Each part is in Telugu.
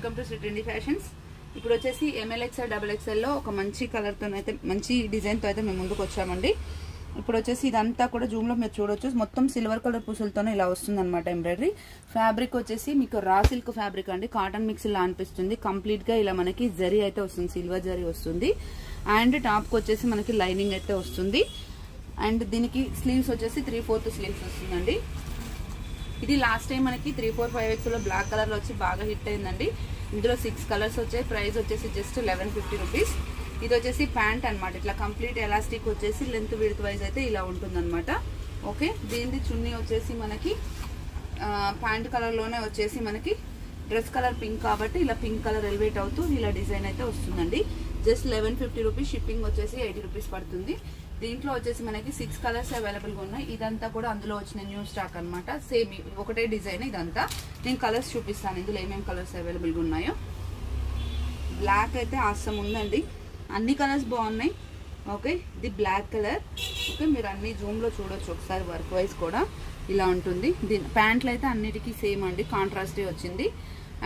Welcome to Sri Trendy Fashions. ఇప్పుడు వచ్చేసి MLXL XXL లో ఒక మంచి కలర్ తో అయితే మంచి డిజైన్ తో అయితే మేము ముందుకు వచ్చామండి. ఇప్పుడు వచ్చేసి ఇదంతా కూడా జూమ్ లో మీరు చూడొచ్చు, మొత్తం సిల్వర్ కలర్ పూసలతోనే ఇలా వస్తుంది అనమాట. ఎంబ్రాయిడరీ ఫ్యాబ్రిక్ వచ్చేసి మీకు రా సిల్క్ ఫ్యాబ్రిక్ అండి, కాటన్ మిక్స్ లా అనిపిస్తుంది. కంప్లీట్ గా ఇలా మనకి జరీ అయితే వస్తుంది, సిల్వర్ జరీ వస్తుంది. అండ్ టాప్ కి వచ్చేసి మనకి లైనింగ్ అయితే వస్తుంది. అండ్ దీనికి స్లీవ్స్ వచ్చేసి 3/4 స్లీవ్స్ వస్తుందండి. ఇది లాస్ట్ టైం మనకి 345X లో బ్లాక్ కలర్ లో వచ్చి బాగా హిట్ అయిందండి. ఇందులో 6 కలర్స్ వచ్చాయి. ప్రైస్ వచ్చేసి జస్ట్ 1150 రూపీస్. ఇది వచ్చేసి ప్యాంట్ అనమాట. ఇట్లా కంప్లీట్ ఎలాస్టిక్ వచ్చేసి లెంత్ విడ్త్ వైజ్ అయితే ఇలా ఉంటుంది అనమాట. ఓకే, దీనిది చున్నీ వచ్చేసి మనకి ప్యాంట్ కలర్ లోనే వచ్చేసి మనకి డ్రెస్ కలర్ పింక్ కాబట్టి ఇలా పింక్ కలర్ ఎలివేట్ అవుతూ ఇలా డిజైన్ అయితే వస్తుందండి. Just 1150 rupees. షిప్పింగ్ వచ్చేసి 80 రూపీస్ పడుతుంది. దీంట్లో వచ్చేసి మనకి 6 కలర్స్ అవైలబుల్ గా ఉన్నాయి. ఇదంతా కూడా అందులో వచ్చిన న్యూ స్టాక్ అనమాట. సేమ్ ఒకటే డిజైన్ ఇదంతా. నేను కలర్స్ చూపిస్తాను ఇందులో ఏమేమి కలర్స్ అవైలబుల్ గా ఉన్నాయో. బ్లాక్ అయితే ఆసమ్ ఉందండి, అన్ని కలర్స్ బాగున్నాయి. ఓకే, ఇది బ్లాక్ కలర్. ఓకే, మీరు అన్ని జూమ్ లో చూడొచ్చు ఒకసారి. వర్క్ వైజ్ కూడా ఇలా ఉంటుంది. దీని ప్యాంట్లు అయితే అన్నిటికీ సేమ్ అండి, కాంట్రాస్ట్ వచ్చింది.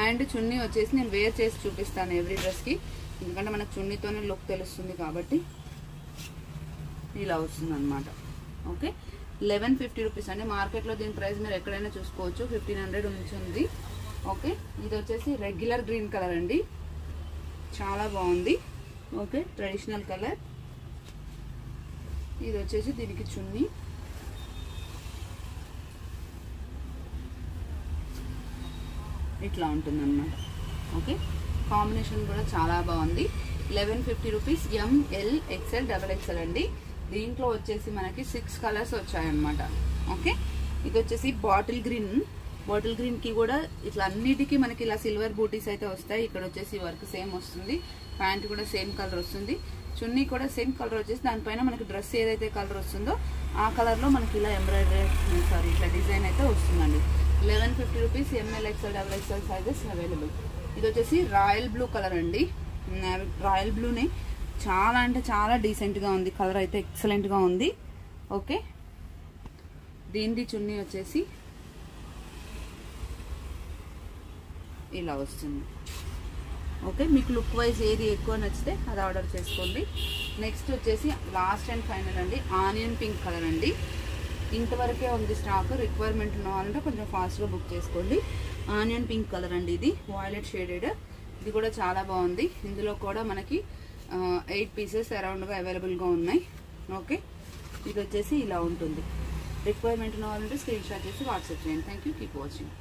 అండ్ చున్నీ వచ్చేసి నేను వేర్ చేసి చూపిస్తాను ఎవ్రీ డ్రెస్ కి, ఎందుకంటే మనకు చున్నీతోనే లుక్ తెలుస్తుంది కాబట్టి ఇలా వస్తుంది అనమాట. ఓకే, 1150 రూపీస్ అండి. మార్కెట్లో దీని ప్రైస్ మీరు ఎక్కడైనా చూసుకోవచ్చు, 1500 నుంచి ఉంది. ఓకే, ఇది వచ్చేసి రెగ్యులర్ గ్రీన్ కలర్ అండి, చాలా బాగుంది. Okay, traditional colour. ఇది వచ్చేసి దీనికి చున్నీ. ఇట్లా ఉంటుంది అనమాట. ఓకే, కాంబినేషన్ కూడా చాలా బాగుంది. 1150 రూపీస్. ML XL XXL అండి. దీంట్లో వచ్చేసి మనకి 6 కలర్స్ వచ్చాయన్నమాట. ఓకే, ఇది వచ్చేసి బాటిల్ గ్రీన్. బాటిల్ గ్రీన్ కి కూడా ఇట్లా అన్నిటికీ మనకి ఇలా సిల్వర్ బూటీస్ అయితే వస్తాయి. ఇక్కడ వచ్చేసి వర్క్ సేమ్ వస్తుంది. ప్యాంట్ కూడా సేమ్ కలర్ వస్తుంది. చున్నీ కూడా సేమ్ కలర్ వచ్చేసి దానిపైన మనకి డ్రెస్ ఏదైతే కలర్ వస్తుందో ఆ కలర్ లో మనకి ఇలా ఎంబ్రాయిడరీ ఇట్లా డిజైన్ అయితే వస్తుందండి. 1150 rupees. ML XL XXL sizes available. ఇది వచ్చేసి రాయల్ బ్లూ కలర్ అండి. రాయల్ బ్లూనే చాలా అంటే చాలా డీసెంట్ గా ఉంది. కలర్ అయితే ఎక్సలెంట్ గా ఉంది. ఓకే, దీనిది చున్నీ వచ్చేసి ఇలా వస్తుంది. ఓకే, మీకు లుక్ వైజ్ ఏది ఎక్కువ నచ్చితే అది ఆర్డర్ చేసుకోండి. నెక్స్ట్ వచ్చేసి లాస్ట్ అండ్ ఫైనల్ అండి, ఆనియన్ పింక్ కలర్ అండి. ఇంతవరకే ఉంది స్టాక్. రిక్వైర్మెంట్ ఉన్న వాళ్ళంటే కొంచెం ఫాస్ట్గా బుక్ చేసుకోండి. ఆనియన్ పింక్ కలర్ అండి, ఇది వాయిలెట్ షేడెడ్. ఇది కూడా చాలా బాగుంది. ఇందులో కూడా మనకి 8 పీసెస్ అరౌండ్గా అవైలబుల్గా ఉన్నాయి. ఓకే, ఇది వచ్చేసి ఇలా ఉంటుంది. రిక్వైర్మెంట్ ఉన్న వాళ్ళంటే స్క్రీన్ షాట్ చేసి వాట్సాప్ చేయండి. Thank you, keep watching.